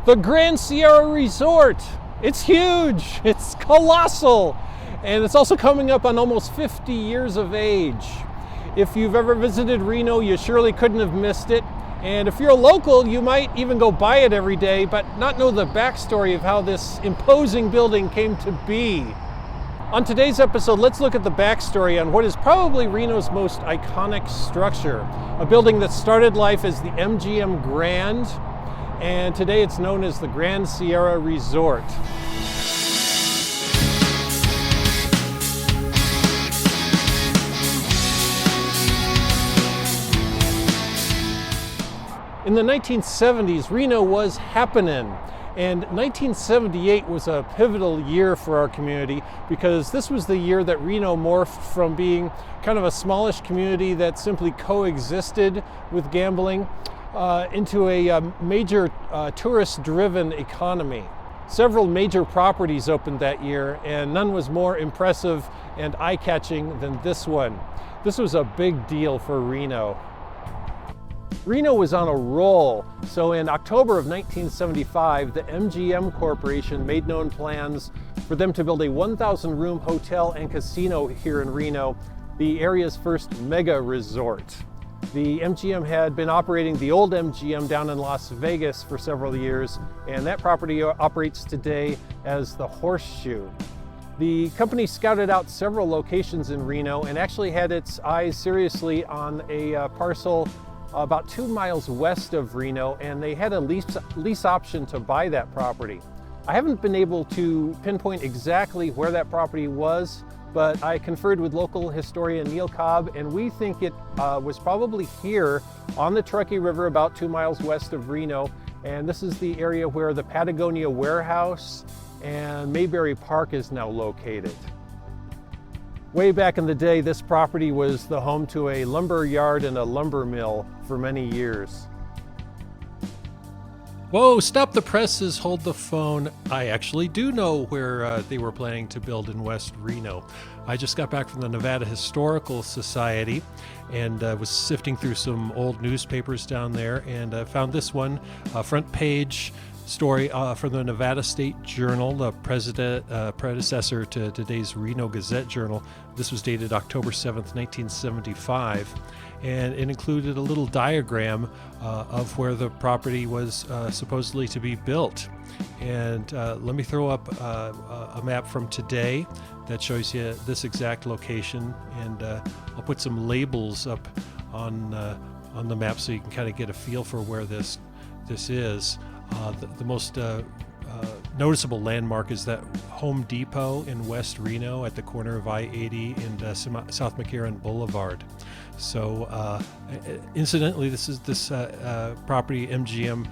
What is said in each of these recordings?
The Grand Sierra Resort. It's huge, it's colossal, and it's also coming up on almost 50 years of age. If you've ever visited Reno, you surely couldn't have missed it. And if you're a local, you might even go by it every day, but not know the backstory of how this imposing building came to be. On today's episode, let's look at the backstory on what is probably Reno's most iconic structure, a building that started life as the MGM Grand, and today it's known as the Grand Sierra Resort. In the 1970s, Reno was happening, and 1978 was a pivotal year for our community because this was the year that Reno morphed from being kind of a smallish community that simply coexisted with gambling into a major tourist-driven economy. Several major properties opened that year, and none was more impressive and eye-catching than this one. This was a big deal for Reno. Reno was on a roll, so in October of 1975, the MGM Corporation made known plans for them to build a 1,000-room hotel and casino here in Reno, the area's first mega resort. The MGM had been operating the old MGM down in Las Vegas for several years, and that property operates today as the Horseshoe. The company scouted out several locations in Reno and actually had its eyes seriously on a parcel about 2 miles west of Reno, and they had a lease option to buy that property. I haven't been able to pinpoint exactly where that property was, but I conferred with local historian Neal Cobb, and we think it was probably here on the Truckee River about 2 miles west of Reno, and this is the area where the Patagonia Warehouse and Mayberry Park is now located. Way back in the day, this property was the home to a lumber yard and a lumber mill for many years. Whoa, stop the presses, hold the phone. I actually do know where they were planning to build in West Reno. I just got back from the Nevada Historical Society and was sifting through some old newspapers down there, and found this one, front page story from the Nevada State Journal, the predecessor to today's Reno Gazette Journal. This was dated October 7th, 1975, and it included a little diagram of where the property was supposedly to be built. And let me throw up a map from today that shows you this exact location, and I'll put some labels up on the map so you can kind of get a feel for where this is. The most noticeable landmark is that Home Depot in West Reno at the corner of I-80 and South McCarran Boulevard. So incidentally, this property MGM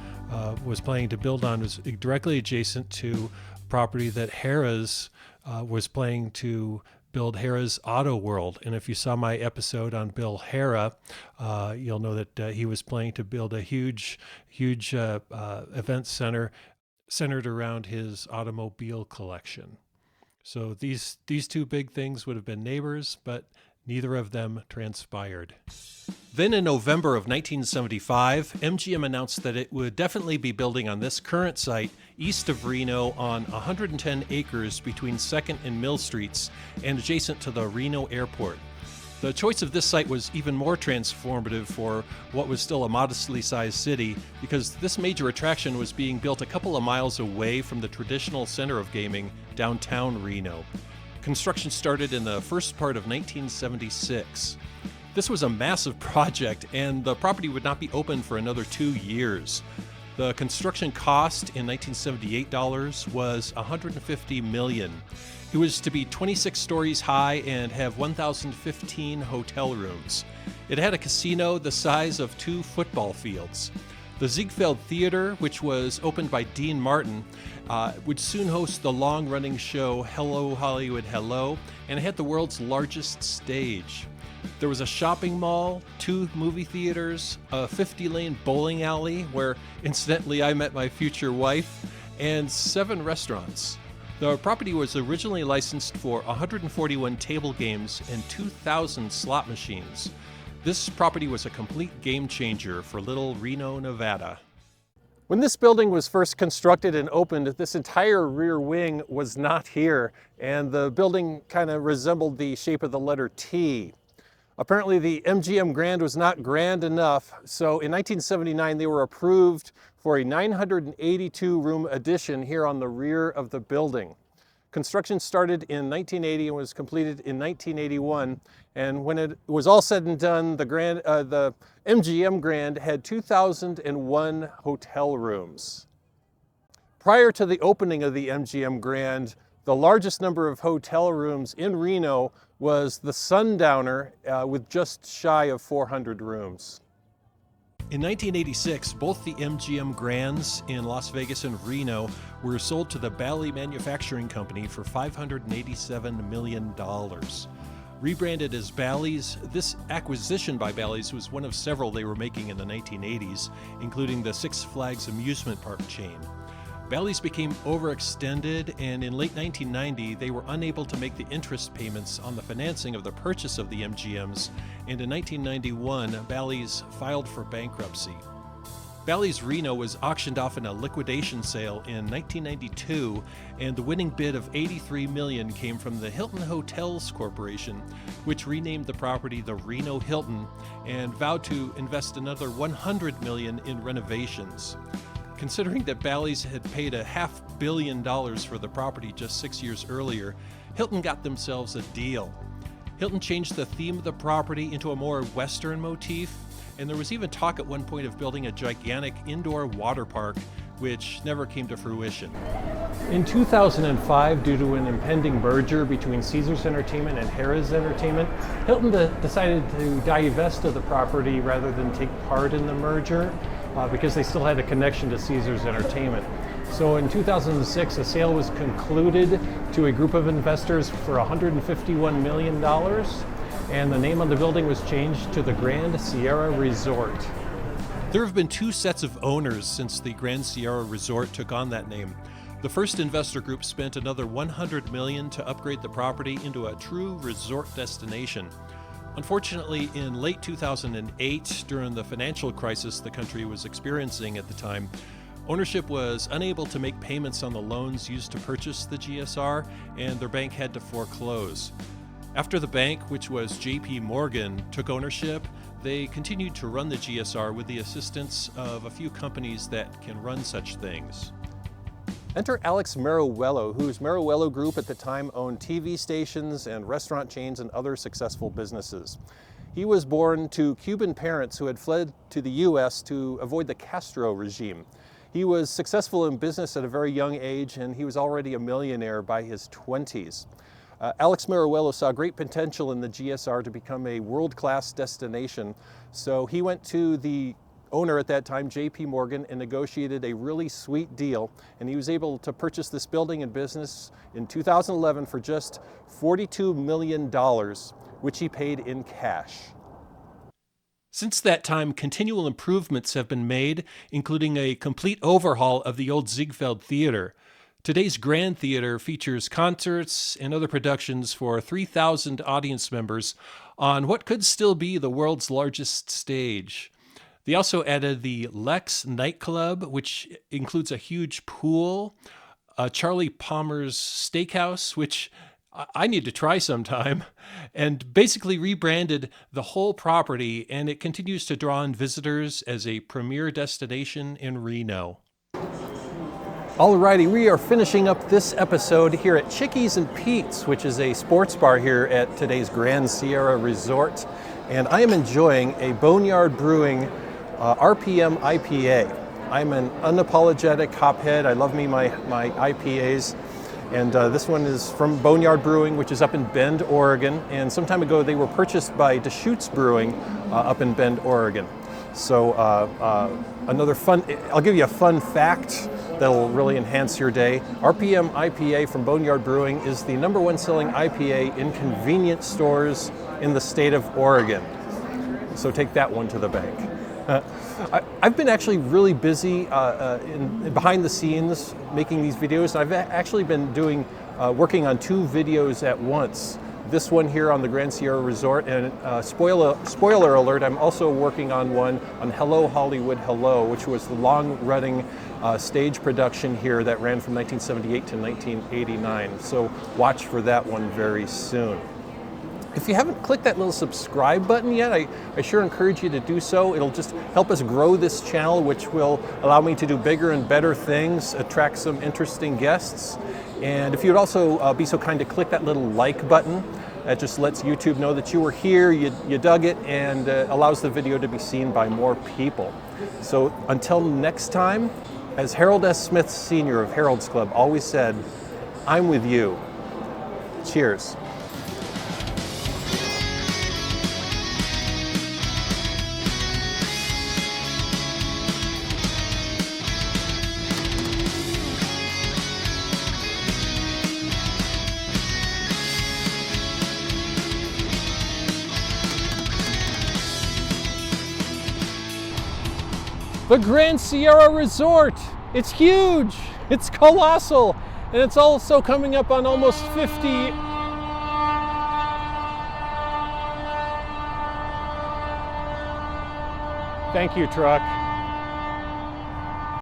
was planning to build on was directly adjacent to property that Harrah's was planning to build Harrah's Auto World. And if you saw my episode on Bill Harrah, you'll know that he was planning to build a huge event center centered around his automobile collection. So these two big things would have been neighbors, but neither of them transpired. Then in November of 1975, MGM announced that it would definitely be building on this current site east of Reno on 110 acres between 2nd and Mill Streets and adjacent to the Reno Airport. The choice of this site was even more transformative for what was still a modestly sized city because this major attraction was being built a couple of miles away from the traditional center of gaming, downtown Reno. Construction started in the first part of 1976. This was a massive project, and the property would not be open for another 2 years. The construction cost in 1978 dollars was $150 million. It was to be 26 stories high and have 1,015 hotel rooms. It had a casino the size of 2 football fields. The Ziegfeld Theater, which was opened by Dean Martin, would soon host the long-running show Hello Hollywood Hello, and it had the world's largest stage. There was a shopping mall, 2 movie theaters, a 50-lane bowling alley where, incidentally, I met my future wife, and 7 restaurants. The property was originally licensed for 141 table games and 2,000 slot machines. This property was a complete game changer for little Reno, Nevada. When this building was first constructed and opened, this entire rear wing was not here, and the building kind of resembled the shape of the letter T. Apparently the MGM Grand was not grand enough, so in 1979 they were approved for a 982 room addition here on the rear of the building. Construction started in 1980 and was completed in 1981, and when it was all said and done, the MGM Grand had 2,001 hotel rooms. Prior to the opening of the MGM Grand, the largest number of hotel rooms in Reno was the Sundowner with just shy of 400 rooms. In 1986, both the MGM Grands in Las Vegas and Reno were sold to the Bally Manufacturing Company for $587 million. Rebranded as Bally's, this acquisition by Bally's was one of several they were making in the 1980s, including the Six Flags amusement park chain. Bally's became overextended, and in late 1990, they were unable to make the interest payments on the financing of the purchase of the MGMs, and in 1991, Bally's filed for bankruptcy. Bally's Reno was auctioned off in a liquidation sale in 1992, and the winning bid of $83 million came from the Hilton Hotels Corporation, which renamed the property the Reno Hilton and vowed to invest another $100 million in renovations. Considering that Bally's had paid $500 million for the property just 6 years earlier, Hilton got themselves a deal. Hilton changed the theme of the property into a more Western motif, and there was even talk at one point of building a gigantic indoor water park, which never came to fruition. In 2005, due to an impending merger between Caesars Entertainment and Harrah's Entertainment, Hilton decided to divest of the property rather than take part in the merger because they still had a connection to Caesars Entertainment. So in 2006, a sale was concluded to a group of investors for $151 million, and the name on the building was changed to the Grand Sierra Resort. There have been two sets of owners since the Grand Sierra Resort took on that name. The first investor group spent another $100 million to upgrade the property into a true resort destination. Unfortunately, in late 2008, during the financial crisis the country was experiencing at the time, ownership was unable to make payments on the loans used to purchase the GSR, and their bank had to foreclose. After the bank, which was JP Morgan, took ownership, they continued to run the GSR with the assistance of a few companies that can run such things. Enter Alex Meruelo, whose Meruelo Group at the time owned TV stations and restaurant chains and other successful businesses. He was born to Cuban parents who had fled to the U.S. to avoid the Castro regime. He was successful in business at a very young age, and he was already a millionaire by his 20s. Alex Meruelo saw great potential in the GSR to become a world-class destination, so he went to the owner at that time, JP Morgan, and negotiated a really sweet deal, and he was able to purchase this building and business in 2011 for just $42 million, which he paid in cash. Since that time, continual improvements have been made, including a complete overhaul of the old Ziegfeld Theater. Today's Grand Theater features concerts and other productions for 3,000 audience members on what could still be the world's largest stage. They also added the Lex nightclub, which includes a huge pool, Charlie Palmer's Steakhouse, which I need to try sometime, and basically rebranded the whole property, and it continues to draw in visitors as a premier destination in Reno. Alrighty, we are finishing up this episode here at Chickies and Pete's, which is a sports bar here at today's Grand Sierra Resort, and I am enjoying a Boneyard Brewing RPM IPA. I'm an unapologetic hophead. I love me my IPAs, and this one is from Boneyard Brewing, which is up in Bend, Oregon, and some time ago they were purchased by Deschutes Brewing up in Bend, Oregon. So another fun, I'll give you a fun fact that'll really enhance your day. RPM IPA from Boneyard Brewing is the #1 selling IPA in convenience stores in the state of Oregon. So take that one to the bank. I've been actually really busy behind the scenes making these videos. I've actually been working on 2 videos at once. this one here on the Grand Sierra Resort, and spoiler alert, I'm also working on one on Hello Hollywood Hello, which was the long-running stage production here that ran from 1978 to 1989. So watch for that one very soon. If you haven't clicked that little subscribe button yet, I sure encourage you to do so. It'll just help us grow this channel, which will allow me to do bigger and better things, attract some interesting guests. And if you'd also be so kind to click that little like button, that just lets YouTube know that you were here, you dug it, and allows the video to be seen by more people. So until next time, as Harold S. Smith Sr. of Harold's Club always said, I'm with you. Cheers. The Grand Sierra Resort. It's huge, it's colossal, and it's also coming up on almost 50. Thank you, truck.